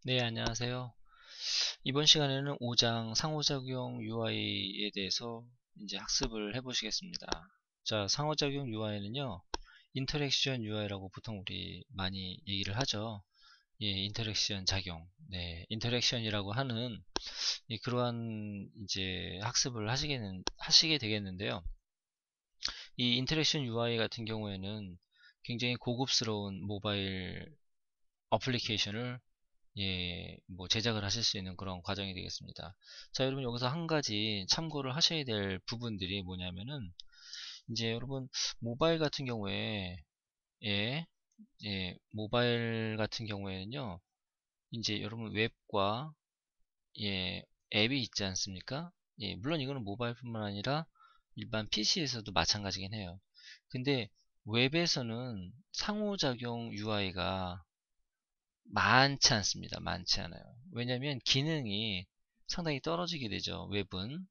네, 안녕하세요. 이번 시간에는 5장 상호작용 UI에 대해서 이제 학습을 해보시겠습니다. 자, 상호작용 UI는요, 인터랙션 UI라고 보통 우리 많이 얘기를 하죠. 예, 인터랙션 작용. 네, 인터랙션이라고 하는 그러한 이제 학습을 하시게 되겠는데요. 이 인터랙션 UI 같은 경우에는 굉장히 고급스러운 모바일 어플리케이션을 제작을 하실 수 있는 그런 과정이 되겠습니다. 자, 여러분 여기서 한 가지 참고를 하셔야 될 부분들이 뭐냐면은, 이제 여러분 모바일 같은 경우에, 예, 모바일 같은 경우에는요, 이제 여러분 웹과, 앱이 있지 않습니까? 물론 이거는 모바일뿐만 아니라 일반 PC에서도 마찬가지긴 해요. 근데 웹에서는 상호작용 UI가 많지 않습니다. 많지 않아요. 왜냐면 기능이 상당히 떨어지게 되죠. 웹은.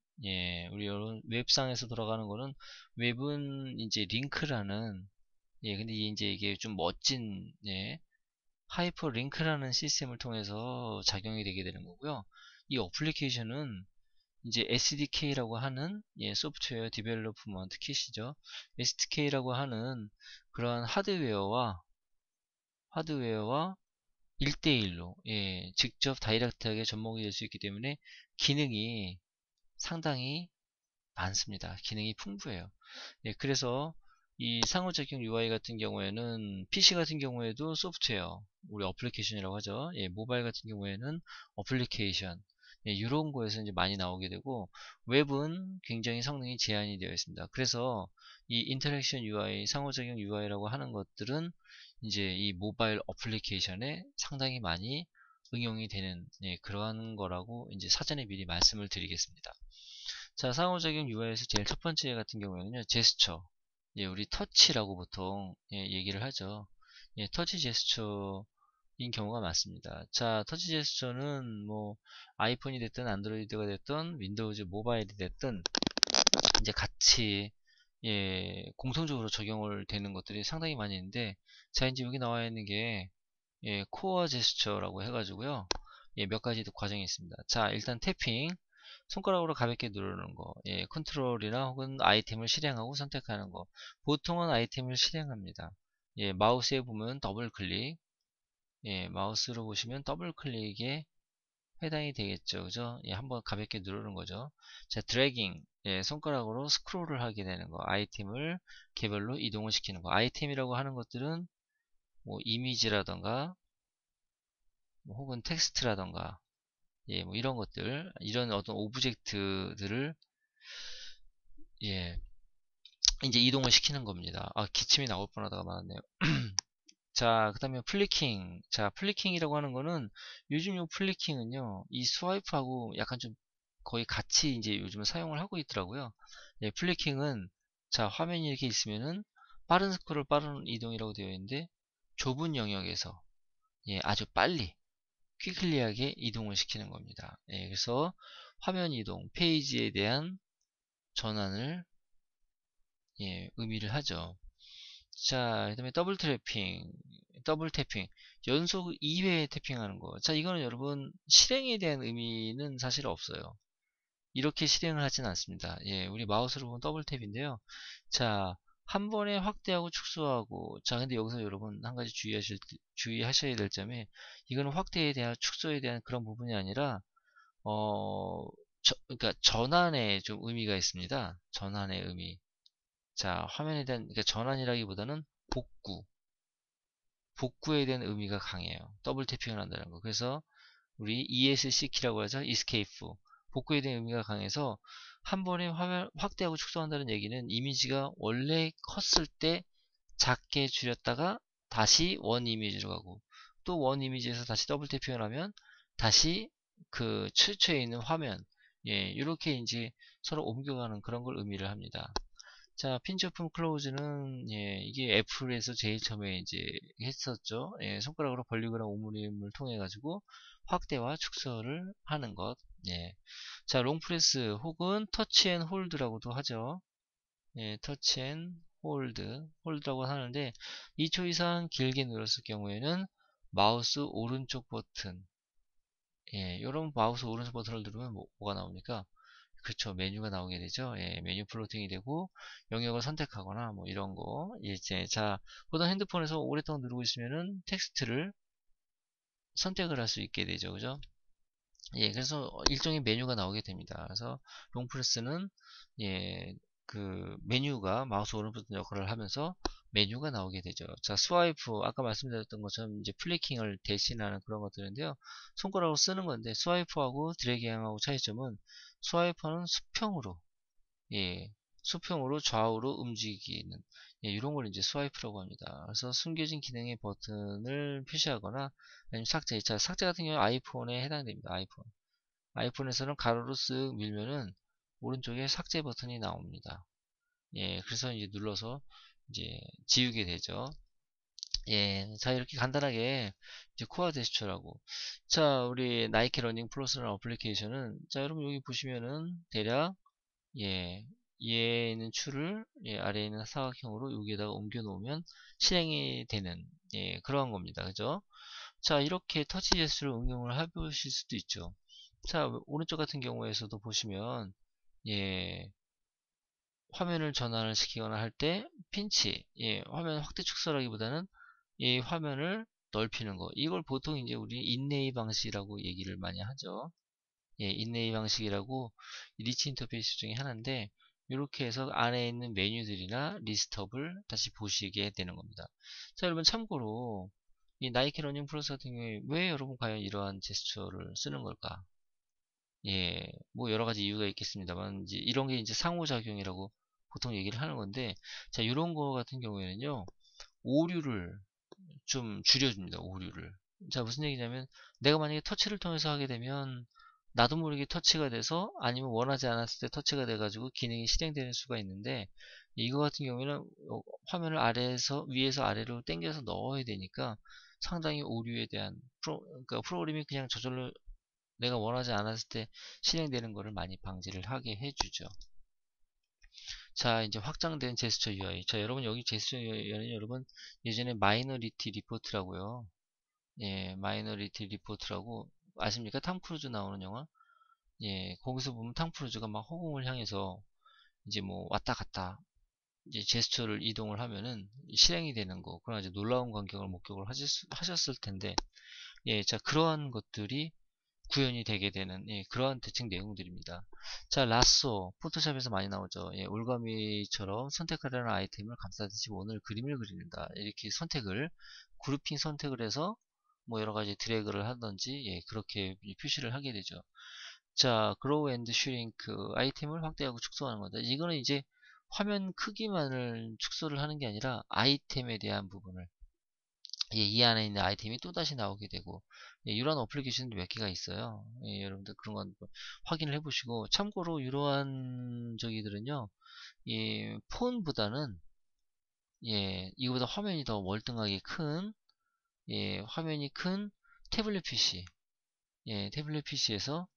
우리 이런 웹상에서 돌아가는 거는 웹은 이제 링크라는, 근데 이제 이게 좀 멋진, 하이퍼 링크라는 시스템을 통해서 작용이 되게 되는 거고요. 이 어플리케이션은 이제 SDK라고 하는, 소프트웨어 디벨로프먼트 킷이죠. SDK라고 하는 그러한 하드웨어와 1대1로, 직접 다이렉트하게 접목이 될 수 있기 때문에 기능이 상당히 많습니다. 기능이 풍부해요. 그래서 이 상호작용 UI 같은 경우에는 PC 같은 경우에도 소프트웨어, 우리 어플리케이션이라고 하죠. 모바일 같은 경우에는 어플리케이션, 이런 거에서 이제 많이 나오게 되고, 웹은 굉장히 성능이 제한이 되어 있습니다. 그래서 이 인터랙션 UI, 상호작용 UI라고 하는 것들은 이제 이 모바일 어플리케이션에 상당히 많이 응용이 되는, 그러한 거라고 이제 사전에 미리 말씀을 드리겠습니다. 자, 상호작용 UI에서 제일 첫 번째 같은 경우에는요, 제스처. 우리 터치라고 보통 얘기를 하죠. 터치 제스처인 경우가 많습니다. 자, 터치 제스처는 뭐 아이폰이 됐든 안드로이드가 됐든 윈도우즈 모바일이 됐든 이제 같이 공통적으로 적용을 되는 것들이 상당히 많이 있는데, 자, 이제 여기 나와 있는 게 코어 제스처라고 해가지고요. 몇 가지 과정이 있습니다. 자, 일단 태핑, 손가락으로 가볍게 누르는 거, 컨트롤이나 혹은 아이템을 실행하고 선택하는 거. 보통은 아이템을 실행합니다. 마우스에 보면 더블 클릭, 마우스로 보시면 더블 클릭에 해당이 되겠죠. 그죠? 한번 가볍게 누르는 거죠. 자, 드래깅, 손가락으로 스크롤을 하게 되는 거. 아이템을 개별로 이동을 시키는 거. 아이템이라고 하는 것들은 뭐 이미지라던가 뭐 혹은 텍스트라던가, 뭐 이런 것들, 이런 어떤 오브젝트들을, 예, 이제 이동을 시키는 겁니다. 아, 기침이 나올 뻔하다가 말았네요. 자, 그 다음에 플리킹. 자, 플리킹이라고 하는 거는, 요즘 요 플리킹은요, 이 스와이프하고 약간 좀 거의 같이 이제 요즘은 사용을 하고 있더라고요. 플리킹은, 자, 화면이 이렇게 있으면은, 빠른 스크롤, 빠른 이동이라고 되어 있는데, 좁은 영역에서, 아주 빨리, 퀵클리하게 이동을 시키는 겁니다. 그래서 화면 이동, 페이지에 대한 전환을, 의미를 하죠. 자, 그 다음에 더블 태핑, 연속 2회 태핑하는 거. 자, 이거는 여러분, 실행에 대한 의미는 사실 없어요. 이렇게 실행을 하진 않습니다. 우리 마우스로 보면 더블 탭인데요. 자, 한 번에 확대하고 축소하고, 자, 근데 여기서 여러분, 한 가지 주의하셔야 될 점이, 이거는 확대에 대한, 축소에 대한 그런 부분이 아니라, 그러니까 전환에 좀 의미가 있습니다. 전환의 의미. 자, 화면에 대한, 그러니까 전환이라기보다는 복구에 대한 의미가 강해요. 더블 태핑을 한다는 거. 그래서 우리 ESC 키라고 하죠. Escape. 복구에 대한 의미가 강해서 한 번에 화면 확대하고 축소한다는 얘기는, 이미지가 원래 컸을 때 작게 줄였다가 다시 원 이미지로 가고, 또 원 이미지에서 다시 더블 태핑을 하면 다시 그 최초에 있는 화면, 이렇게 이제 서로 옮겨가는 그런 걸 의미를 합니다. 자, 핀처품 클로즈는, 이게 애플에서 제일 처음에 이제 했었죠. 손가락으로 벌리거나 오므림을 통해 가지고 확대와 축소를 하는 것. 자, 롱프레스 혹은 터치 앤 홀드라고도 하죠. 터치 앤 홀드라고 하는데, 2초 이상 길게 눌렀을 경우에는 마우스 오른쪽 버튼, 예, 요런 마우스 오른쪽 버튼을 누르면 뭐가 나옵니까? 그렇죠. 메뉴가 나오게 되죠. 예, 메뉴 플로팅이 되고 영역을 선택하거나 뭐 이런 거. 이제 자, 보통 핸드폰에서 오랫동안 누르고 있으면은 텍스트를 선택을 할 수 있게 되죠. 그죠? 예, 그래서 일종의 메뉴가 나오게 됩니다. 그래서 롱프레스는 예, 그 메뉴가 마우스 오른쪽 역할을 하면서 메뉴가 나오게 되죠. 자, 스와이프 아까 말씀드렸던 것처럼 이제 플리킹을 대신하는 그런 것들인데요. 손가락으로 쓰는 건데 스와이프하고 드래깅하고 차이점은 스와이프는 수평으로 예, 수평으로 좌우로 움직이는 예, 이런 걸 이제 스와이프라고 합니다. 그래서 숨겨진 기능의 버튼을 표시하거나 아니면 삭제. 자, 삭제 같은 경우는 아이폰에 해당됩니다. 아이폰에서는 가로로 쓱 밀면은 오른쪽에 삭제 버튼이 나옵니다. 예, 그래서 이제 눌러서 이제 지우게 되죠. 예, 자, 이렇게 간단하게 이제 코어 제스처라고. 자, 우리 나이키 러닝 플러스라는 어플리케이션은 자, 여러분 여기 보시면은 대략 예, 위에 있는 추를 예, 아래에 있는 사각형으로 여기에다가 옮겨 놓으면 실행이 되는 예, 그러한 겁니다. 그죠? 자, 이렇게 터치 제스처를 응용을 해보실 수도 있죠. 자, 오른쪽 같은 경우에서도 보시면 예, 화면을 전환을 시키거나 할 때 핀치, 예, 화면 확대 축소라기보다는 이 화면을 넓히는 거. 이걸 보통 이제 우리 인레이 방식이라고 얘기를 많이 하죠. 예, 인레이 방식이라고 리치 인터페이스 중에 하나인데 이렇게 해서 안에 있는 메뉴들이나 리스트업을 다시 보시게 되는 겁니다. 자, 여러분 참고로 이 나이키 러닝 플러스 같은 경우에 왜 여러분 과연 이러한 제스처를 쓰는 걸까? 예, 뭐 여러 가지 이유가 있겠습니다만 이제 이런 게 이제 상호작용이라고 보통 얘기를 하는 건데 자, 이런 거 같은 경우에는요. 오류를 좀 줄여줍니다. 오류를. 자, 무슨 얘기냐면 내가 만약에 터치를 통해서 하게 되면 나도 모르게 터치가 돼서 아니면 원하지 않았을 때 터치가 돼가지고 기능이 실행되는 수가 있는데 이거 같은 경우에는 화면을 아래에서 위에서 아래로 당겨서 넣어야 되니까 상당히 오류에 대한 그러니까 프로그램이 그냥 저절로 내가 원하지 않았을 때 실행되는 거를 많이 방지를 하게 해주죠. 자, 이제 확장된 제스처 UI. 자, 여러분 여기 제스처 UI는 여러분 예전에 마이너리티 리포트라고요. 예, 마이너리티 리포트라고 아십니까? 탐 크루즈 나오는 영화? 예, 거기서 보면 탐 크루즈가 막 허공을 향해서 이제 뭐 왔다 갔다 이제 제스처를 이동을 하면은 실행이 되는 거. 그런 아주 놀라운 광경을 목격을 하셨을 텐데, 예, 자, 그러한 것들이 구현이 되게 되는 예, 그러한 대책 내용들입니다. 자, 라쏘 포토샵에서 많이 나오죠. 예, 올가미처럼 선택하려는 아이템을 감싸듯이 원을 그림을 그린다. 이렇게 선택을 그룹핑 선택을 해서 뭐 여러 가지 드래그를 하든지 예, 그렇게 표시를 하게 되죠. 자, 그로우 앤드 슈링크 아이템을 확대하고 축소하는 거다. 이거는 이제 화면 크기만을 축소를 하는 게 아니라 아이템에 대한 부분을 예, 이 안에 있는 아이템이 또다시 나오게 되고 예, 이러한 어플리케이션도 몇 개가 있어요. 예, 여러분들 그런 건 확인을 해보시고 참고로 이러한 저기들은요 이 폰보다는 예, 이거보다 화면이 더 월등하게 큰 예, 화면이 큰 태블릿 PC 예, 태블릿 PC에서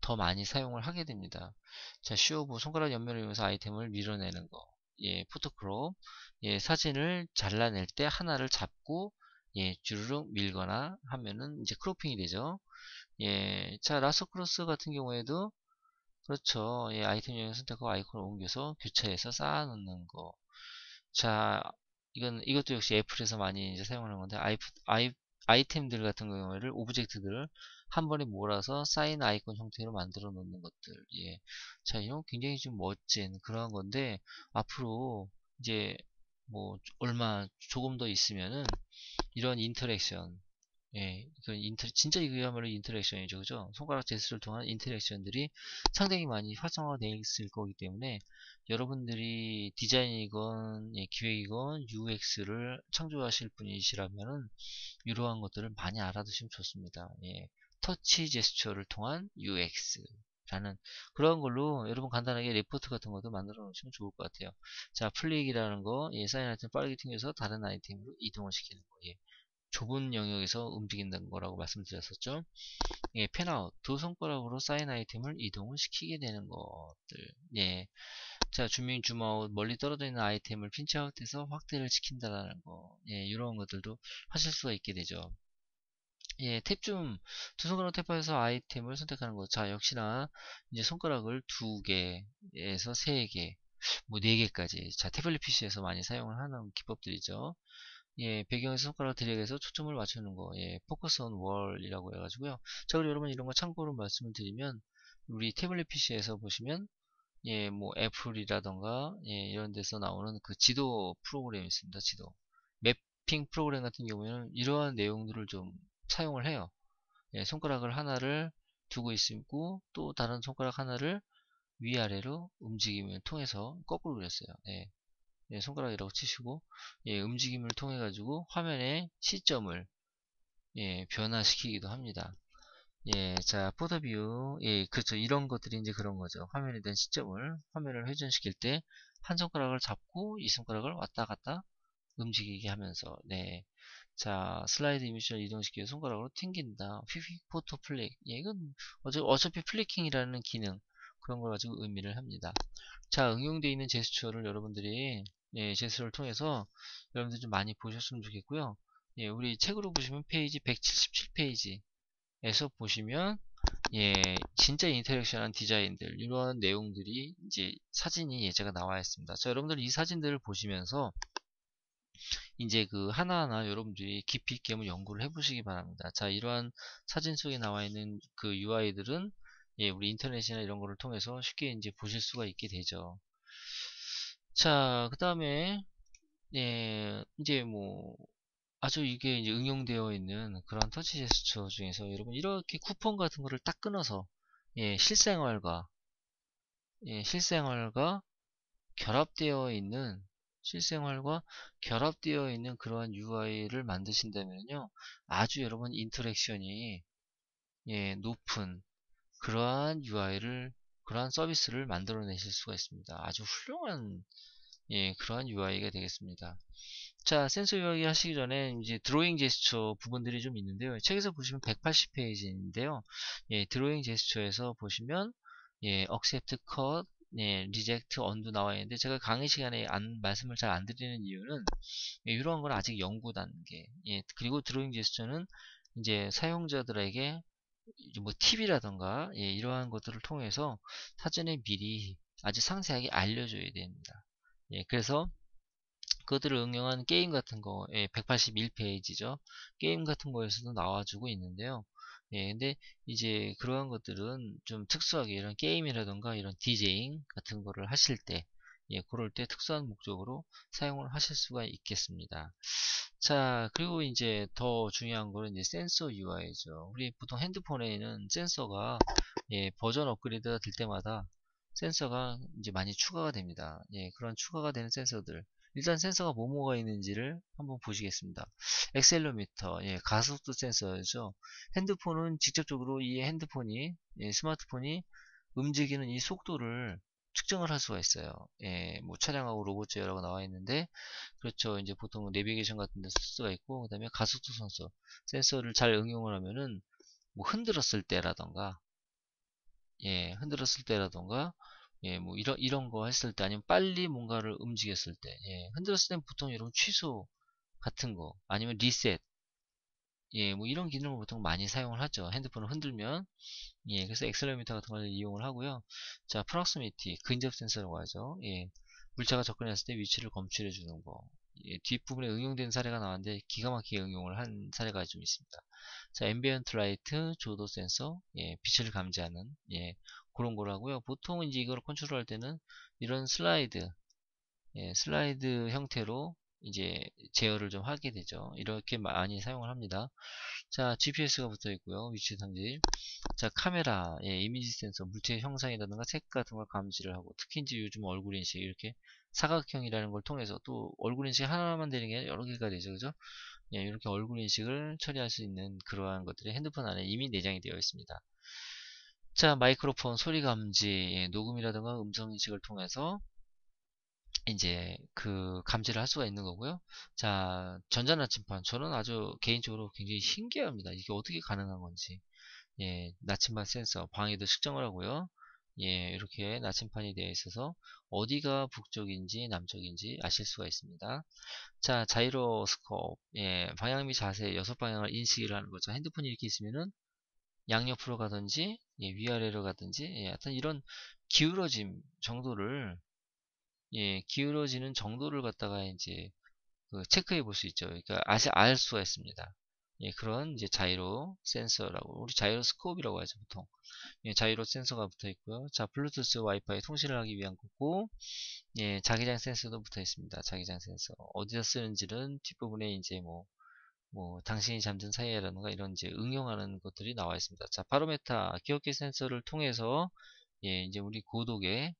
더 많이 사용을 하게 됩니다. 자, 쇼부 손가락 옆면을 이용해서 아이템을 밀어내는 거. 예, 포토크롭. 예, 사진을 잘라낼 때 하나를 잡고 예, 주르륵 밀거나 하면은 이제 크로핑이 되죠. 예, 자, 라서 크로스 같은 경우에도 그렇죠. 예, 아이템 영역 선택하고 아이콘을 옮겨서 교차해서 쌓아놓는 거. 자, 이것도 역시 애플에서 많이 이제 사용하는 건데, 아이템들 같은 경우를, 오브젝트들을 한 번에 몰아서 쌓인 아이콘 형태로 만들어 놓는 것들. 예. 자, 이런 굉장히 좀 멋진 그러한 건데, 앞으로 이제 뭐, 조금 더 있으면은, 이런 인터랙션, 예, 진짜 이거야말로 인터랙션이죠, 그죠? 손가락 제스처를 통한 인터랙션들이 상당히 많이 활성화되어 있을 거기 때문에 여러분들이 디자인이건 예, 기획이건 UX를 창조하실 분이시라면은 이러한 것들을 많이 알아두시면 좋습니다. 예, 터치 제스처를 통한 UX라는 그런 걸로 여러분 간단하게 레포트 같은 것도 만들어 놓으시면 좋을 것 같아요. 자, 플릭이라는 거, 예, 사인 아이템 빠르게 튕겨서 다른 아이템으로 이동을 시키는 거. 예. 좁은 영역에서 움직인다는 거라고 말씀드렸었죠. 예, 펜아웃 두 손가락으로 쌓인 아이템을 이동을 시키게 되는 것들. 예, 자, 줌인 줌아웃 멀리 떨어져 있는 아이템을 핀치아웃해서 확대를 시킨다라는 거. 예, 이런 것들도 하실 수가 있게 되죠. 예, 탭 좀, 두 손가락 탭해서 아이템을 선택하는 거. 자, 역시나, 이제 손가락을 두 개에서 세 개, 뭐 네 개까지. 자, 태블릿 PC에서 많이 사용을 하는 기법들이죠. 예, 배경에서 손가락 드래그해서 초점을 맞추는 거. 예, 포커스 온 월이라고 해가지고요. 자, 그리고 여러분 이런 거 참고로 말씀을 드리면, 우리 태블릿 PC에서 보시면, 예, 뭐 애플이라던가, 예, 이런 데서 나오는 그 지도 프로그램이 있습니다. 지도. 맵핑 프로그램 같은 경우에는 이러한 내용들을 좀 사용을 해요. 예, 손가락을 하나를 두고 있고 또 다른 손가락 하나를 위아래로 움직임을 통해서 거꾸로 그렸어요. 예, 예, 손가락이라고 치시고 예, 움직임을 통해 가지고 화면의 시점을 예, 변화시키기도 합니다. 예, 자, 포더뷰, 예, 그렇죠. 이런 것들이 이제 그런 거죠. 화면에 대한 시점을, 화면을 회전시킬 때, 한 손가락을 잡고, 이 손가락을 왔다 갔다 움직이게 하면서, 네. 자, 슬라이드 이미지를 이동시켜 손가락으로 튕긴다. 휘휘 포토 플릭. 예, 이건 어차피 플리킹이라는 기능 그런 걸 가지고 의미를 합니다. 자, 응용되어 있는 제스처를 여러분들이 예, 제스처를 통해서 여러분들 좀 많이 보셨으면 좋겠고요. 예, 우리 책으로 보시면 페이지 177페이지에서 보시면 예, 진짜 인터랙션한 디자인들 이런 내용들이 이제 사진이 예제가 나와 있습니다. 자, 여러분들 이 사진들을 보시면서 이제 그 하나하나 여러분들이 깊이 있게 한번 연구를 해보시기 바랍니다. 자, 이러한 사진 속에 나와 있는 그 UI들은 예, 우리 인터넷이나 이런 거를 통해서 쉽게 이제 보실 수가 있게 되죠. 자, 그 다음에 예, 이제 뭐 아주 이게 이제 응용되어 있는 그런 터치 제스처 중에서 여러분 이렇게 쿠폰 같은 거를 딱 끊어서 예, 실생활과 결합되어 있는 실생활과 결합되어 있는 그러한 UI를 만드신다면요 아주 여러분 인터랙션이 예, 높은 그러한 UI를 그러한 서비스를 만들어내실 수가 있습니다. 아주 훌륭한 예, 그러한 UI가 되겠습니다. 자, 센서 UI 하시기 전에 이제 드로잉 제스처 부분들이 좀 있는데요. 책에서 보시면 180페이지인데요. 예, 드로잉 제스처에서 보시면 예, accept, cut, 예, reject, undo 나와 있는데 제가 강의 시간에 말씀을 잘 안 드리는 이유는 예, 이러한 건 아직 연구 단계. 예, 그리고 드로잉 제스처는 이제 사용자들에게 뭐 팁이라던가 예, 이러한 것들을 통해서 사전에 미리 아주 상세하게 알려줘야 됩니다. 예, 그래서 그것들을 응용한 게임 같은 거, 예, 181페이지죠. 게임 같은 거에서도 나와주고 있는데요. 예, 근데 이제 그러한 것들은 좀 특수하게 이런 게임이라던가 이런 디제잉 같은 거를 하실 때, 예, 그럴 때 특수한 목적으로 사용을 하실 수가 있겠습니다. 자, 그리고 이제 더 중요한 거는 이제 센서 UI죠. 우리 보통 핸드폰에는 센서가 예, 버전 업그레이드가 될 때마다 센서가 이제 많이 추가가 됩니다. 예, 그런 추가가 되는 센서들. 일단 센서가 뭐뭐가 있는지를 한번 보시겠습니다. 액셀로미터, 예, 가속도 센서죠. 핸드폰은 직접적으로 이 핸드폰이, 예, 스마트폰이 움직이는 이 속도를 측정을 할 수가 있어요. 예, 뭐 차량하고 로봇 제어라고 나와 있는데, 그렇죠. 이제 보통 내비게이션 같은 데 쓸 수가 있고, 그 다음에 가속도 센서를 잘 응용을 하면은, 뭐 흔들었을 때라던가, 예, 흔들었을 때라던가, 예, 뭐 이런 거 했을 때 아니면 빨리 뭔가를 움직였을 때, 예, 흔들었을 땐 보통 이런 취소 같은 거 아니면 리셋, 예, 뭐 이런 기능을 보통 많이 사용을 하죠. 핸드폰을 흔들면, 예, 그래서 엑셀러미터 같은 걸 이용을 하고요. 자, 프락스미티, 근접 센서라고 하죠. 예, 물체가 접근했을 때 위치를 검출해 주는 거. 예, 뒷부분에 응용된 사례가 나왔는데 기가 막히게 응용을 한 사례가 좀 있습니다. 자, 앰비언트 라이트, 조도 센서, 예, 빛을 감지하는, 예, 그런 거라고요. 보통 이제 이걸 컨트롤할 때는 이런 슬라이드, 예, 슬라이드 형태로 이제 제어를 좀 하게 되죠. 이렇게 많이 사용을 합니다. 자, GPS가 붙어 있고요. 위치 탐지. 자, 카메라, 예, 이미지 센서, 물체의 형상이라든가 색 같은 걸 감지를 하고, 특히 이제 요즘 얼굴 인식, 이렇게 사각형이라는 걸 통해서 또 얼굴 인식 하나만 되는 게 아니라 여러 개가 되죠. 그죠? 예, 이렇게 얼굴 인식을 처리할 수 있는 그러한 것들이 핸드폰 안에 이미 내장이 되어 있습니다. 자, 마이크로폰, 소리 감지, 예, 녹음이라든가 음성 인식을 통해서 이제 그 감지를 할 수가 있는 거고요. 자, 전자나침반. 저는 아주 개인적으로 굉장히 신기합니다. 이게 어떻게 가능한 건지. 예, 나침반 센서, 방해도 측정을 하고요. 예, 이렇게 나침판이 되어 있어서 어디가 북쪽인지 남쪽인지 아실 수가 있습니다. 자, 자이로스코프, 예, 방향 및 자세 6방향을 인식을 하는 거죠. 핸드폰이 이렇게 있으면은 양옆으로 가든지, 예, 위아래로 가든지, 예, 하여튼 이런 기울어짐 정도를, 예, 기울어지는 정도를 갖다가 이제 그 체크해 볼 수 있죠. 그러니까 알 수가 있습니다. 예, 그런 이제 자이로 센서라고, 우리 자이로스코프이라고 하죠, 보통. 예, 자이로 센서가 붙어 있고요. 자, 블루투스 와이파이 통신을 하기 위한 거고, 예, 자기장 센서도 붙어 있습니다. 자기장 센서. 어디서 쓰는지는 뒷부분에 이제 당신이 잠든 사이에라든가 이런 이제 응용하는 것들이 나와 있습니다. 자, 바로메타, 기억기 센서를 통해서, 예, 이제 우리 고도계,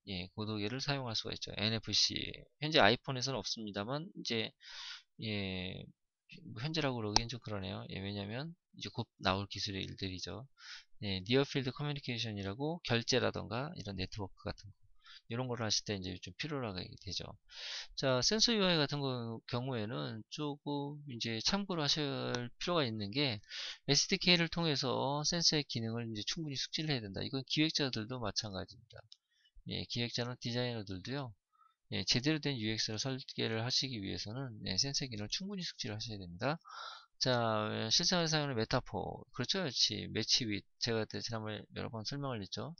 예, 고도계를 사용할 수가 있죠. NFC. 현재 아이폰에서는 없습니다만, 이제, 예, 뭐 현재라고 그러긴 좀 그러네요. 예, 왜냐면, 이제 곧 나올 기술의 일들이죠. 예, 니어필드 커뮤니케이션이라고 결제라던가 이런 네트워크 같은 거. 이런 거를 하실 때 이제 좀 필요로 하게 되죠. 자, 센서 UI 같은 경우에는 조금 이제 참고를 하실 필요가 있는 게 SDK를 통해서 센서의 기능을 이제 충분히 숙지를 해야 된다. 이건 기획자들도 마찬가지입니다. 예, 기획자나 디자이너들도요. 예, 제대로 된 UX를 설계를 하시기 위해서는 예, 센서 기능을 충분히 숙지를 하셔야 됩니다. 자, 실생활에 사용하는 메타포. 그렇죠? 그렇지. 매치 윗. 제가 그때 지난번에 여러 번 설명을 했죠.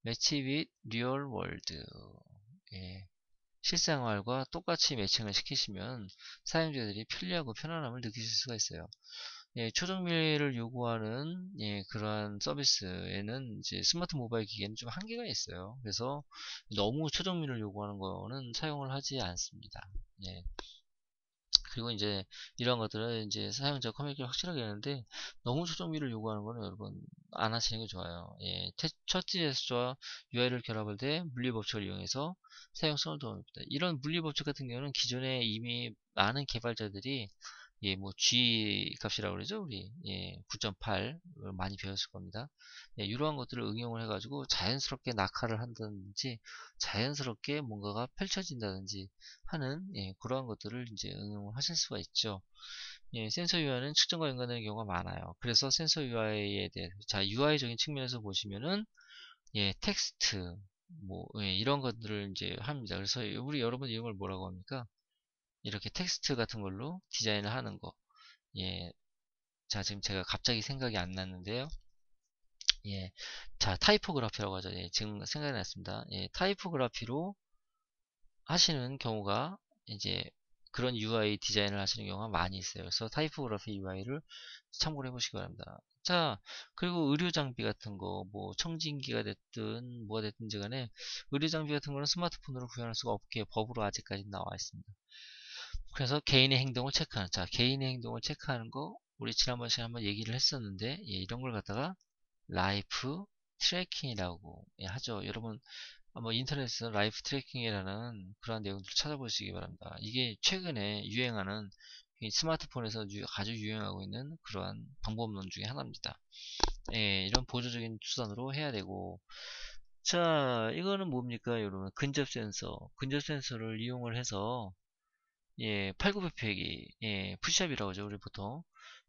매치 윗 리얼 월드. 예. 실생활과 똑같이 매칭을 시키시면 사용자들이 편리하고 편안함을 느끼실 수가 있어요. 예, 초정밀을 요구하는 예, 그러한 서비스에는 이제 스마트 모바일 기기에는 좀 한계가 있어요. 그래서 너무 초정밀을 요구하는 거는 사용을 하지 않습니다. 예. 그리고 이제 이런 것들은 이제 사용자 커뮤니케이션 확실하게 하는데 너무 초정밀을 요구하는 거는 여러분 안 하시는 게 좋아요. 예, 첫 제스처와 UI를 결합할 때 물리법칙을 이용해서 사용성을 도움합니다. 이런 물리법칙 같은 경우는 기존에 이미 많은 개발자들이 예, 뭐 G 값이라고 그러죠, 우리. 예, 9.8 많이 배웠을 겁니다. 예, 이러한 것들을 응용을 해가지고 자연스럽게 낙하를 한다든지 자연스럽게 뭔가가 펼쳐진다든지 하는 예, 그러한 것들을 이제 응용을 하실 수가 있죠. 예, 센서 UI는 측정과 연관되는 경우가 많아요. 그래서 센서 UI에 대해 자 UI적인 측면에서 보시면은 예, 텍스트 예, 이런 것들을 이제 합니다. 그래서 우리 여러분 이런 걸 뭐라고 합니까? 이렇게 텍스트 같은 걸로 디자인을 하는 거. 예, 자 지금 제가 갑자기 생각이 안 났는데요. 예, 자 타이포그라피라고 하죠. 예, 지금 생각이 났습니다. 예, 타이포그라피로 하시는 경우가 이제 그런 UI 디자인을 하시는 경우가 많이 있어요. 그래서 타이포그래피 UI를 참고를 해보시기 바랍니다. 자, 그리고 의료 장비 같은 거, 뭐 청진기가 됐든 뭐가 됐든지 간에 의료 장비 같은 거는 스마트폰으로 구현할 수가 없게 법으로 아직까지 나와 있습니다. 그래서 개인의 행동을 체크하는, 자, 개인의 행동을 체크하는 거 우리 지난번 시간에 한번 얘기를 했었는데 예, 이런 걸 갖다가 라이프 트래킹이라고 예, 하죠. 여러분 인터넷에서 라이프 트래킹이라는 그런 내용들을 찾아보시기 바랍니다. 이게 최근에 유행하는 스마트폰에서 아주 유행하고 있는 그러한 방법론 중에 하나입니다. 예, 이런 보조적인 수단으로 해야 되고, 자, 이거는 뭡니까, 여러분? 근접 센서. 근접 센서를 이용을 해서, 예, 8900페이기, 예, 푸시업이라고 하죠, 우리 보통.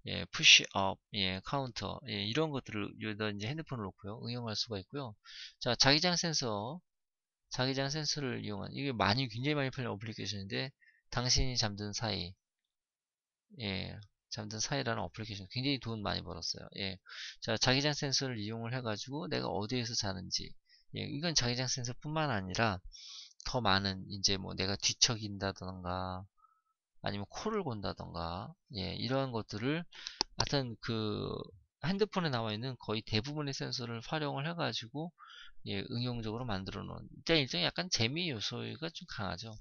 예, 푸시업, 예, 카운터, 예, 이런 것들을 여기다 이제 핸드폰을 놓고요, 응용할 수가 있고요. 자, 자기장 센서를 이용한 이게 굉장히 많이 팔린 어플리케이션인데 당신이 잠든 사이 예 잠든 사이라는 어플리케이션 굉장히 돈 많이 벌었어요. 예, 자 자기장 센서를 이용을 해가지고 내가 어디에서 자는지 예, 이건 자기장 센서뿐만 아니라 더 많은 이제 뭐 내가 뒤척인다던가 아니면 코를 곤다던가 예 이러한 것들을 하여튼 그 핸드폰에 나와 있는 거의 대부분의 센서를 활용을 해가지고 예, 응용적으로 만들어 놓은 일종의 약간 재미 요소가 좀 강하죠.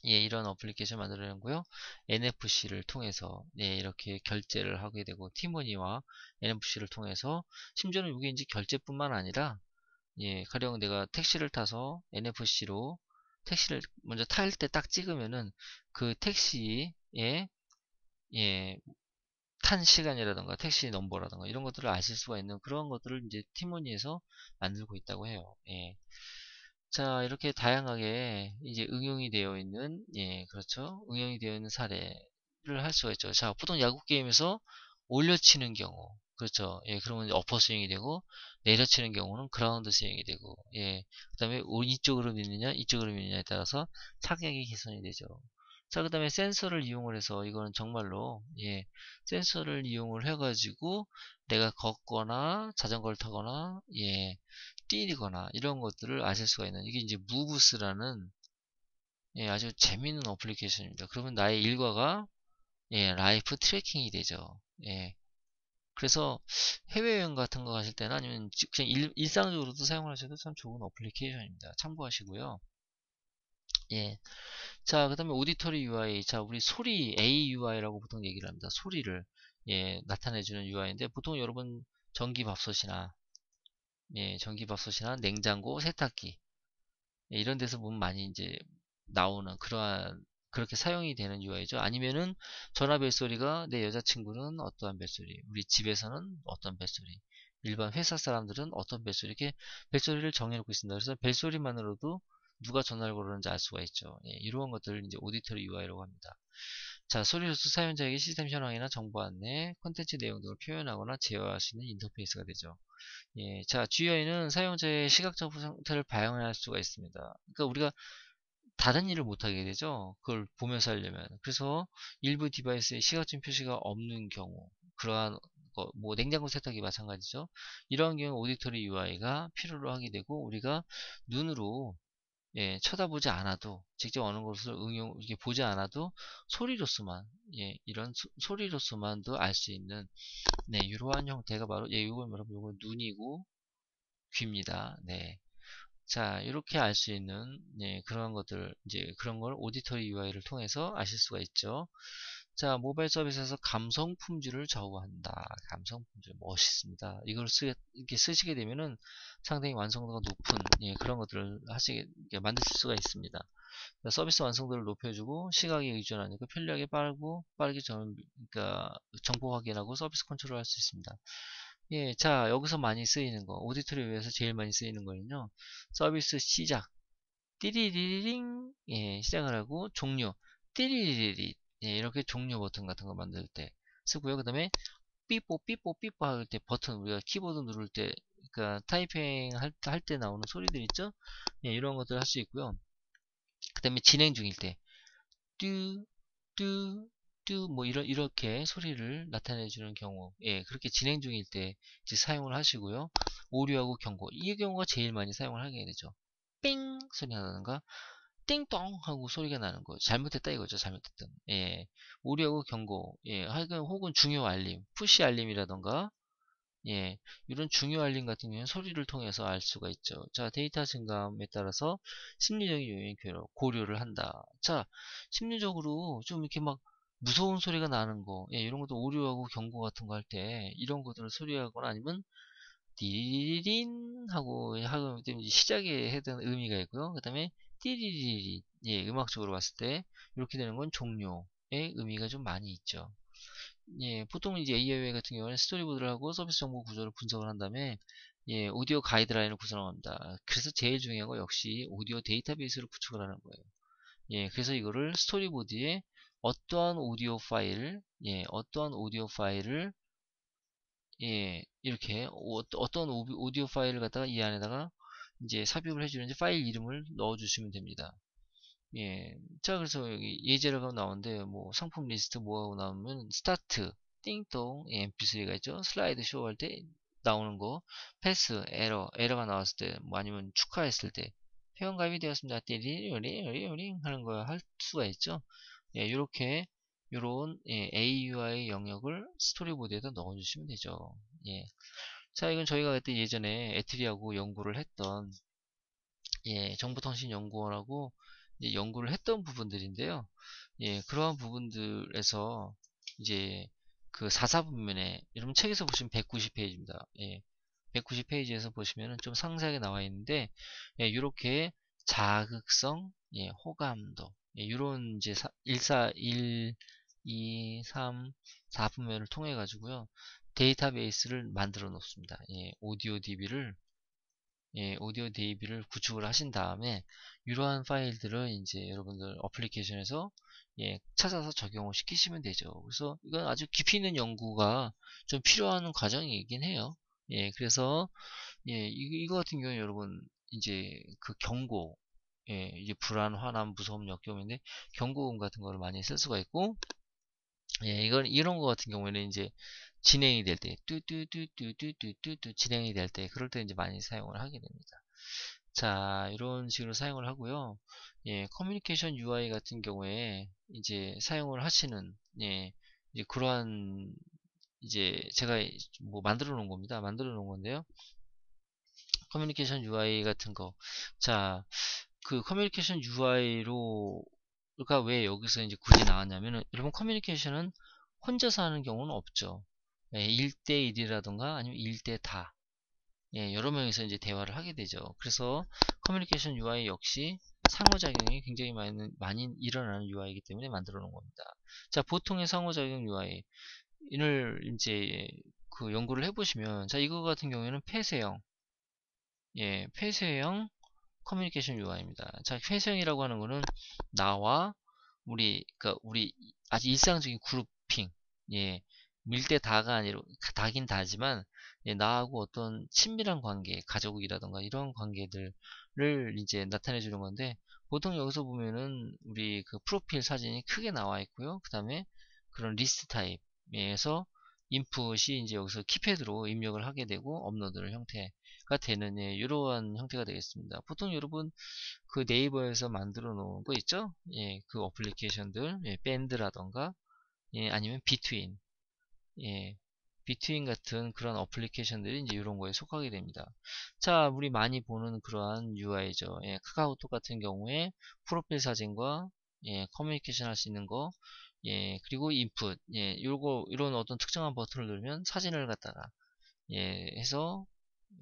예, 이런 어플리케이션 만들어낸고요. NFC를 통해서 예, 이렇게 결제를 하게 되고 티모니와 NFC를 통해서 심지어는 이게 이제 결제뿐만 아니라 예, 가령 내가 택시를 타서 NFC로 택시를 먼저 탈 때 딱 찍으면은 그 택시에 예, 탄 시간이라던가 택시 넘버라던가 이런 것들을 아실 수가 있는 그런 것들을 이제 티모니에서 만들고 있다고 해요. 예. 자, 이렇게 다양하게 이제 응용이 되어 있는, 예, 그렇죠. 응용이 되어 있는 사례를 할 수가 있죠. 자, 보통 야구 게임에서 올려치는 경우, 그렇죠. 예, 그러면 어퍼 스윙이 되고, 내려치는 경우는 그라운드 스윙이 되고, 예, 그 다음에 이쪽으로 미느냐, 이쪽으로 미느냐에 따라서 타격이 개선이 되죠. 자, 그 다음에 센서를 이용을 해서, 이거는 정말로, 예, 센서를 이용을 해가지고, 내가 걷거나, 자전거를 타거나, 예, 뛰거나, 이런 것들을 아실 수가 있는, 이게 이제 무브스라는, 예, 아주 재미있는 어플리케이션입니다. 그러면 나의 일과가, 예, 라이프 트래킹이 되죠. 예. 그래서 해외여행 같은 거 가실 때는 아니면 그냥 일상적으로도 사용하셔도 참 좋은 어플리케이션입니다. 참고하시고요. 예. 자, 그 다음에 오디터리 UI. 자, 우리 소리 AUI라고 보통 얘기를 합니다. 소리를, 예, 나타내주는 UI인데, 보통 여러분 전기밥솥이나, 예, 전기밥솥이나 냉장고, 세탁기, 예, 이런 데서 보면 많이 이제 나오는 그러한 그렇게 사용이 되는 UI죠. 아니면은 전화 벨소리가 내 여자친구는 어떠한 벨소리, 우리 집에서는 어떤 벨소리, 일반 회사 사람들은 어떤 벨소리, 이렇게 벨소리를 정해놓고 있습니다. 그래서 벨소리만으로도 누가 전화를 걸었는지 알 수가 있죠. 예, 이런 것들을 이제 오디터리 UI라고 합니다. 자, 소리로서 사용자에게 시스템 현황이나 정보 안내, 콘텐츠 내용 등을 표현하거나 제어할 수 있는 인터페이스가 되죠. 예, 자, GUI는 사용자의 시각적 상태를 반영할 수가 있습니다. 그러니까 우리가 다른 일을 못하게 되죠. 그걸 보면서 하려면. 그래서 일부 디바이스에 시각적 표시가 없는 경우, 그러한 거, 뭐 냉장고 세탁이 마찬가지죠. 이러한 경우 오디터리 UI가 필요로 하게 되고, 우리가 눈으로, 예, 쳐다보지 않아도, 직접 어느 것을 이렇게 보지 않아도 소리로서만, 예, 이런 소리로서만도 알 수 있는, 네, 이러한 형태가 바로, 예, 요건 여러분, 요건 눈이고 귀입니다. 네. 자, 이렇게 알 수 있는, 네, 그런 것들, 이제 그런 걸 오디터리 UI를 통해서 아실 수가 있죠. 자, 모바일 서비스에서 감성 품질을 좌우한다. 감성 품질 멋있습니다. 이걸 이렇게 쓰시게 되면은 상당히 완성도가 높은, 예, 그런 것들을 만드실 수가 있습니다. 서비스 완성도를 높여주고 시각에 의존하니까 편리하게 빠르게 그러니까 정보 확인하고 서비스 컨트롤 할 수 있습니다. 예, 자, 여기서 많이 쓰이는 거, 오디터를 위해서 제일 많이 쓰이는 거는요, 서비스 시작, 띠리리링, 예, 시작을 하고, 종료, 띠리리리, 예, 이렇게 종료 버튼 같은 거 만들 때 쓰고요. 그 다음에, 삐뽀, 삐뽀, 삐뽀 할 때 버튼, 우리가 키보드 누를 때, 그러니까 타이핑 할 때 나오는 소리들 있죠? 예, 이런 것들 할 수 있고요. 그 다음에 진행 중일 때, 뚜, 뚜, 뚜, 뭐, 이렇게 소리를 나타내주는 경우, 예, 그렇게 진행 중일 때 이제 사용을 하시고요. 오류하고 경고, 이 경우가 제일 많이 사용을 하게 되죠. 삥! 소리 나는가? 띵똥! 하고 소리가 나는 거. 잘못했다 이거죠, 잘못했다. 예, 오류하고 경고, 예, 혹은 중요 알림, 푸시 알림이라던가, 예, 이런 중요 알림 같은 경우는 소리를 통해서 알 수가 있죠. 자, 데이터 증감에 따라서 심리적인 요인 고려를 한다. 자, 심리적으로 좀 이렇게 막 무서운 소리가 나는 거, 예, 이런 것도 오류하고 경고 같은 거 할 때 이런 것들을 소리하거나 아니면 띠리린 하고 시작에 해당 의미가 있고요. 그 다음에 띠리리리, 예, 음악적으로 봤을 때 이렇게 되는 건 종료의 의미가 좀 많이 있죠. 예, 보통 이제 AIA 같은 경우는 스토리보드를 하고 서비스 정보 구조를 분석을 한 다음에, 예, 오디오 가이드라인을 구성합니다. 그래서 제일 중요한 거 역시 오디오 데이터베이스를 구축을 하는 거예요. 예, 그래서 이거를 스토리보드에 어떠한 오디오 파일을, 예, 이렇게 어떤 오디오 파일을 갖다가 이 안에다가 이제 삽입을 해주는지 파일 이름을 넣어주시면 됩니다. 예. 자, 그래서 여기 예제가 나오는데, 뭐, 상품 리스트 뭐하고 나오면, 스타트, 띵동, 예, MP3가 있죠. 슬라이드 쇼 할 때 나오는 거, 패스, 에러가 나왔을 때, 뭐 아니면 축하했을 때, 회원 가입이 되었습니다. 띠리리리리링 하는 거 할 수가 있죠. 예, 요런, 예, AUI 영역을 스토리보드에다 넣어주시면 되죠. 예. 자, 이건 저희가 그때 예전에 애트리하고 연구를 했던, 예, 정보통신연구원하고 이제 연구를 했던 부분들인데요. 예, 그러한 부분들에서 이제 그 4사분면에 여러분 책에서 보시면 190페이지입니다. 예, 190페이지에서 보시면은 좀 상세하게 나와 있는데, 예, 이렇게 자극성, 예, 호감도, 예, 이런 이제 1, 2, 3, 4분면을 통해 가지고요. 데이터베이스를 만들어 놓습니다. 예, 오디오 DB를 오디오 DAV를 구축을 하신 다음에 이러한 파일들을 이제 여러분들 어플리케이션에서 찾아서 적용을 시키시면 되죠. 그래서 이건 아주 깊이 있는 연구가 좀 필요한 과정이긴 해요. 그래서 이거 같은 경우에 여러분 이제 그 경고, 이제 불안, 화남, 무서움, 역겨움인데 경고음 같은 거를 많이 쓸 수가 있고, 이런 거 같은 경우에는 이제 진행이 될 때, 뚜뚜뚜뚜뚜뚜뚜 진행이 될 때, 그럴 때 이제 많이 사용을 하게 됩니다. 자, 이런 식으로 사용을 하고요. 커뮤니케이션 UI 같은 경우에 이제 사용을 하시는, 이제 그러한 이제 제가 뭐 만들어 놓은 겁니다. 만들어 놓은 건데요. 커뮤니케이션 UI 같은 거. 자, 그 커뮤니케이션 UI로 가 왜 여기서 이제 굳이 나왔냐면은 여러분 커뮤니케이션은 혼자서 하는 경우는 없죠. 1대1이라던가 아니면 1대 다. 여러 명이서 이제 대화를 하게 되죠. 그래서 커뮤니케이션 UI 역시 상호작용이 굉장히 많이 일어나는 UI이기 때문에 만들어 놓은 겁니다. 자, 보통의 상호작용 UI를 이제 그 연구를 해보시면, 자, 이거 같은 경우에는 폐쇄형, 폐쇄형 커뮤니케이션 UI입니다. 자, 폐쇄형이라고 하는 거는 나와 우리 아주 일상적인 그룹핑, 밀대 다가 아니라 다긴 다지만 나하고 어떤 친밀한 관계, 가족이라던가 이런 관계들을 이제 나타내 주는 건데, 보통 여기서 보면은 우리 그 프로필 사진이 크게 나와 있고요. 그 다음에 그런 리스트 타입에서 인풋이 이제 여기서 키패드로 입력을 하게 되고 업로드를 형태가 되는 이러한 형태가 되겠습니다. 보통 여러분 그 네이버에서 만들어 놓은 거 있죠? 그 어플리케이션들, 밴드라던가, 아니면 비트윈, 예, 비트윈 같은 그런 어플리케이션들이 이제 이런 거에 속하게 됩니다. 자, 우리 많이 보는 그러한 UI죠. 카카오톡 같은 경우에 프로필 사진과 커뮤니케이션 할 수 있는 거, 그리고 인풋, 이런 어떤 특정한 버튼을 누르면 사진을 갖다가, 해서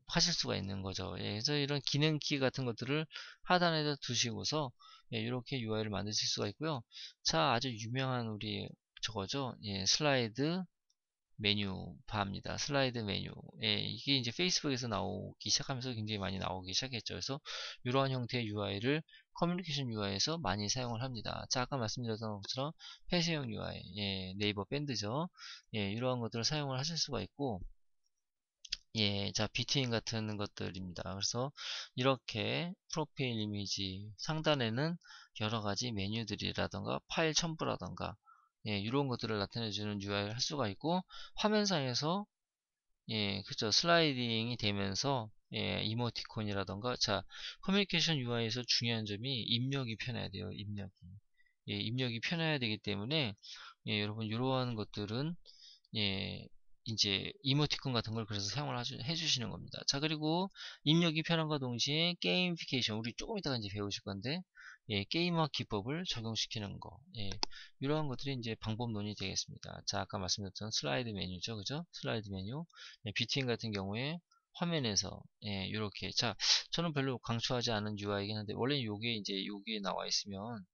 하실 수가 있는 거죠. 그래서 이런 기능키 같은 것들을 하단에다 두시고서 이렇게 UI를 만드실 수가 있고요. 자, 아주 유명한 우리 저거죠. 슬라이드 메뉴 바입니다. 슬라이드 메뉴. 이게 이제 페이스북에서 나오기 시작하면서 굉장히 많이 나오기 시작했죠. 그래서 이러한 형태의 UI를 커뮤니케이션 UI에서 많이 사용을 합니다. 자, 아까 말씀드렸던 것처럼 폐쇄형 UI, 네이버 밴드죠. 이러한 것들을 사용을 하실 수가 있고, 자, 비트인 같은 것들입니다. 그래서 이렇게 프로필 이미지 상단에는 여러 가지 메뉴들이라던가 파일 첨부라던가 이런 것들을 나타내주는 UI를 할 수가 있고, 화면상에서 그쵸, 슬라이딩이 되면서 이모티콘이라던가, 자, 커뮤니케이션 UI에서 중요한 점이 입력이 편해야 돼요. 입력이 편해야 되기 때문에 여러분 이러한 것들은 예, 이제 이모티콘 같은 걸 그래서 사용을 해주시는 겁니다. 자, 그리고 입력이 편함과 동시에 게이미피케이션, 우리 조금 이따가 이제 배우실 건데, 게임화 기법을 적용시키는 거, 이러한 것들이 이제 방법론이 되겠습니다. 자, 아까 말씀드렸던 슬라이드 메뉴죠, 그죠? 슬라이드 메뉴, 뷰티인 같은 경우에 화면에서 이렇게, 자, 저는 별로 강추하지 않은 UI이긴 한데 원래 요게 이제 여기에 나와 있으면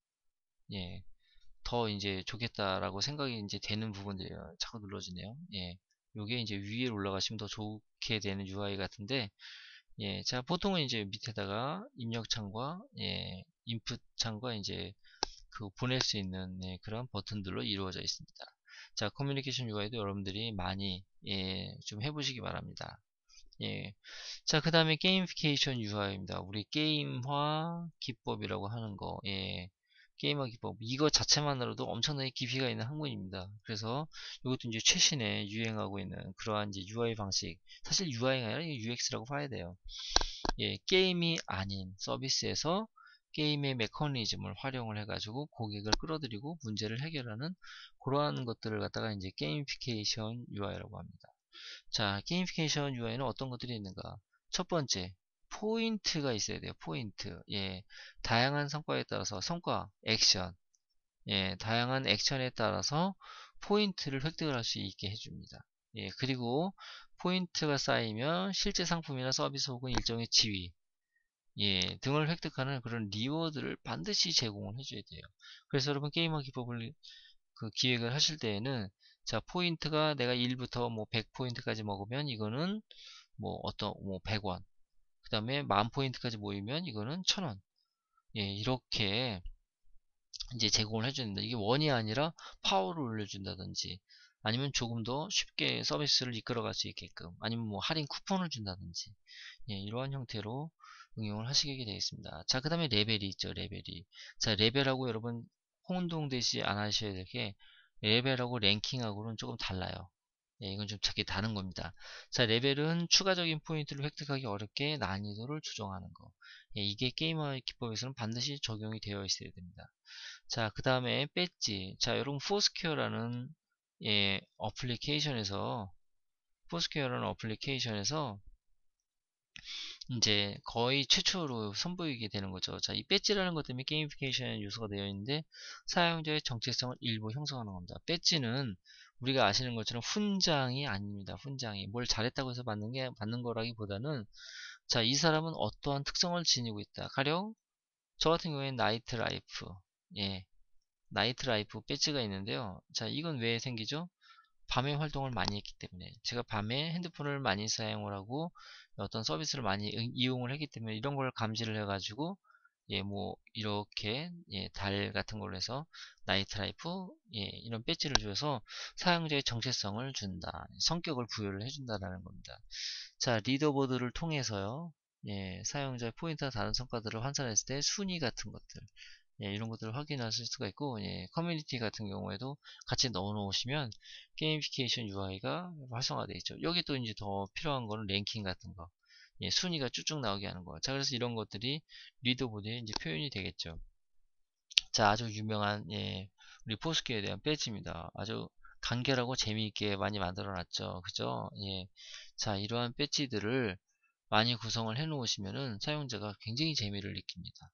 예, 더 이제 좋겠다라고 생각이 이제 되는 부분들이에요. 자꾸 눌러지네요. 요게 이제 위에 올라가시면 더 좋게 되는 UI 같은데, 자, 보통은 이제 밑에다가 입력 창과, 인풋 창과 이제 그 보낼 수 있는, 그런 버튼들로 이루어져 있습니다. 자, 커뮤니케이션 UI도 여러분들이 많이, 좀 해보시기 바랍니다. 자, 그 다음에 게이미피케이션 UI입니다. 우리 게임화 기법이라고 하는 거, 게임화 기법. 이거 자체만으로도 엄청나게 깊이가 있는 학문입니다. 그래서 이것도 이제 최신에 유행하고 있는 그러한 이제 UI 방식. 사실 UI가 아니라 UX라고 봐야 돼요. 게임이 아닌 서비스에서 게임의 메커니즘을 활용을 해가지고 고객을 끌어들이고 문제를 해결하는 그러한 것들을 갖다가 이제 게이미피케이션 UI라고 합니다. 자, 게이미피케이션 UI는 어떤 것들이 있는가? 첫 번째, 포인트가 있어야 돼요. 포인트. 다양한 성과에 따라서 성과, 액션. 다양한 액션에 따라서 포인트를 획득을 할 수 있게 해줍니다. 그리고 포인트가 쌓이면 실제 상품이나 서비스 혹은 일종의 지위, 등을 획득하는 그런 리워드를 반드시 제공을 해줘야 돼요. 그래서 여러분 게임화 기법을 그 기획을 하실 때에는, 자, 포인트가 내가 1부터 뭐 100포인트까지 먹으면 이거는 뭐 어떤 뭐 100원, 그 다음에 10,000포인트까지 모이면 이거는 1,000원. 예, 이렇게 이제 제공을 해준다. 이게 원이 아니라 파워를 올려준다든지, 아니면 조금 더 쉽게 서비스를 이끌어갈 수 있게끔, 아니면 뭐 할인 쿠폰을 준다든지, 예, 이러한 형태로 응용을 하시게 되겠습니다. 자, 그 다음에 레벨이 있죠, 레벨이. 자, 레벨하고 여러분 혼동되지 않으셔야 될 게, 레벨하고 랭킹하고는 조금 달라요. 예, 이건 좀 되게 다른 겁니다. 자, 레벨은 추가적인 포인트를 획득하기 어렵게 난이도를 조정하는 거. 예, 이게 게임화의 기법에서는 반드시 적용이 되어 있어야 됩니다. 자, 그 다음에 배지. 자, 여러분 포스퀘어라는 예, 어플리케이션에서 포스퀘어라는 어플리케이션에서 이제 거의 최초로 선보이게 되는 거죠. 자, 이 배지라는 것 때문에 게이미피케이션 요소가 되어 있는데 사용자의 정체성을 일부 형성하는 겁니다. 배지는 우리가 아시는 것처럼 훈장이 아닙니다. 훈장이 뭘 잘했다고 해서 받는 거라기보다는 자, 이 사람은 어떠한 특성을 지니고 있다. 가령 저 같은 경우에는 나이트 라이프, 예, 나이트 라이프 배지가 있는데요. 자, 이건 왜 생기죠? 밤에 활동을 많이 했기 때문에, 제가 밤에 핸드폰을 많이 사용을 하고 어떤 서비스를 많이 이용을 했기 때문에 이런 걸 감지를 해가지고 예, 뭐 이렇게 예, 달 같은 걸로 해서 나이트 라이프 예, 이런 배지를 줘서 사용자의 정체성을 준다, 성격을 부여를 해준다라는 겁니다. 자, 리더보드를 통해서요, 예, 사용자의 포인트나 다른 성과들을 환산했을 때 순위 같은 것들, 예, 이런 것들을 확인하실 수가 있고, 예, 커뮤니티 같은 경우에도 같이 넣어 놓으시면 게이미피케이션 UI가 활성화되어 있죠. 여기 또 이제 더 필요한 거는 랭킹 같은 거, 예, 순위가 쭉쭉 나오게 하는 거. 자, 그래서 이런 것들이 리더보드에 이제 표현이 되겠죠. 자, 아주 유명한 예, 우리 포스트에 대한 배지입니다. 아주 간결하고 재미있게 많이 만들어 놨죠. 그죠? 예. 자, 이러한 배지들을 많이 구성을 해 놓으시면은 사용자가 굉장히 재미를 느낍니다.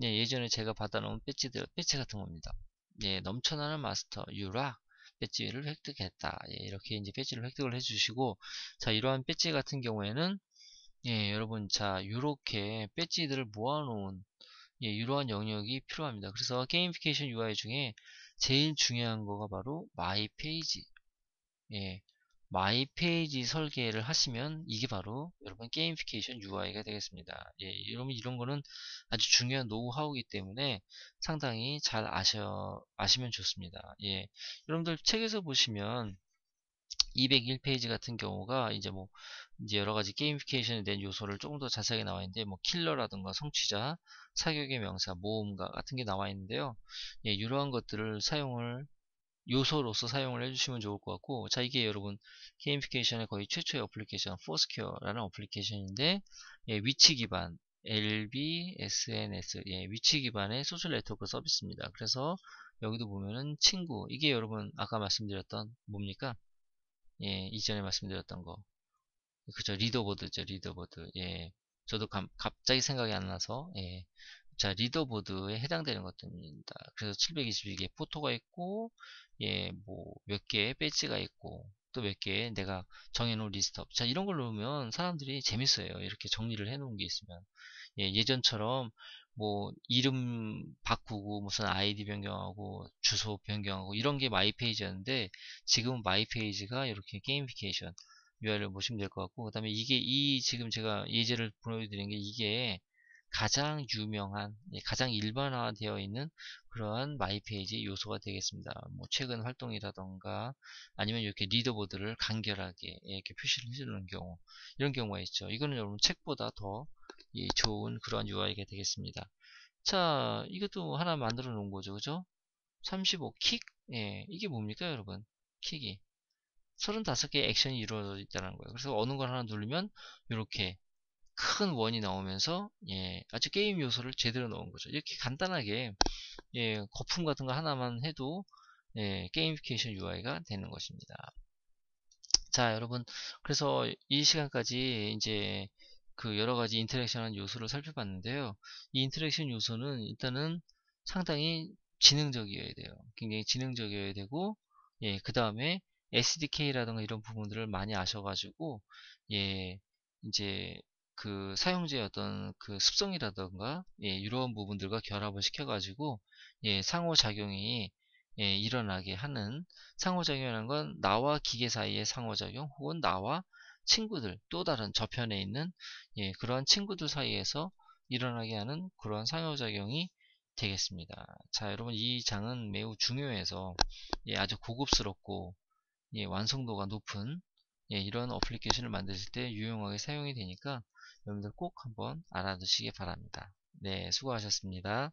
예, 예전에 제가 받아놓은 배지 같은 겁니다. 예, 넘쳐나는 마스터, 유락, 배지를 획득했다. 예, 이렇게 이제 배지를 획득을 해주시고, 자, 이러한 배지 같은 경우에는, 예, 여러분, 자, 이렇게 배지들을 모아놓은, 예, 이러한 영역이 필요합니다. 그래서 게이미피케이션 UI 중에 제일 중요한 거가 바로 마이 페이지. 예, 마이 페이지 설계를 하시면 이게 바로 여러분 게이미피케이션 UI가 되겠습니다. 예, 여러분 이런 거는 아주 중요한 노하우이기 때문에 상당히 잘 아시면 좋습니다. 예, 여러분들 책에서 보시면 201페이지 같은 경우가 이제 뭐 이제 여러 가지 게이미피케이션에 대한 요소를 조금 더 자세하게 나와 있는데 뭐 킬러라든가 성취자, 사격의 명사, 모험가 같은 게 나와 있는데요. 예, 이러한 것들을 요소로서 사용을 해주시면 좋을 것 같고, 자, 이게 여러분 게이미피케이션의 거의 최초의 어플리케이션 포스퀘어라는 어플리케이션인데, 예, 위치 기반 LBSNS, 예, 위치 기반의 소셜 네트워크 서비스입니다. 그래서 여기도 보면은 친구, 이게 여러분 아까 말씀드렸던 뭡니까? 예, 이전에 말씀드렸던 거, 그죠? 리더보드죠, 리더보드. 예, 저도 갑자기 생각이 안 나서, 예, 자, 리더보드에 해당되는 것들입니다. 그래서 722개 포토가 있고, 예, 뭐, 몇 개의 배지가 있고, 또 몇 개의 내가 정해놓은 리스트업. 자, 이런 걸 놓으면 사람들이 재밌어요. 이렇게 정리를 해놓은 게 있으면. 예, 예전처럼, 뭐, 이름 바꾸고, 무슨 아이디 변경하고, 주소 변경하고, 이런 게 마이페이지였는데, 지금은 마이페이지가 이렇게 게이미피케이션 UI를 보시면 될 것 같고, 그 다음에 지금 제가 예제를 보여드린 게 이게, 가장 유명한, 예, 가장 일반화되어 있는 그러한 마이페이지 요소가 되겠습니다. 뭐 최근 활동이라던가 아니면 이렇게 리더보드를 간결하게 이렇게 표시를 해주는 경우, 이런 경우가 있죠. 이거는 여러분 책보다 더 좋은 그러한 UI가 되겠습니다. 자, 이것도 하나 만들어 놓은 거죠. 그죠? 35 킥? 예, 이게 뭡니까 여러분? 킥이 35개의 액션이 이루어져 있다는 거예요. 그래서 어느 걸 하나 누르면 이렇게 큰 원이 나오면서 예, 아주 게임 요소를 제대로 넣은 거죠. 이렇게 간단하게 예, 거품 같은 거 하나만 해도 예, 게이미피케이션 UI가 되는 것입니다. 자, 여러분, 그래서 이 시간까지 이제 그 여러 가지 인터랙션한 요소를 살펴봤는데요. 이 인터랙션 요소는 일단은 상당히 지능적이어야 돼요. 굉장히 지능적이어야 되고, 예, 그 다음에 SDK라든가 이런 부분들을 많이 아셔가지고, 예, 이제 그 사용자의 어떤 그 습성이라든가, 예, 이런 부분들과 결합을 시켜가지고, 예, 상호작용이 예, 일어나게 하는, 상호작용이라는 건 나와 기계 사이의 상호작용 혹은 나와 친구들, 또 다른 저편에 있는 그러한 친구들 사이에서 일어나게 하는 그러한 상호작용이 되겠습니다. 자, 여러분, 이 장은 매우 중요해서 아주 고급스럽고 완성도가 높은 이런 어플리케이션을 만드실 때 유용하게 사용이 되니까 여러분들 꼭 한번 알아두시기 바랍니다. 네, 수고하셨습니다.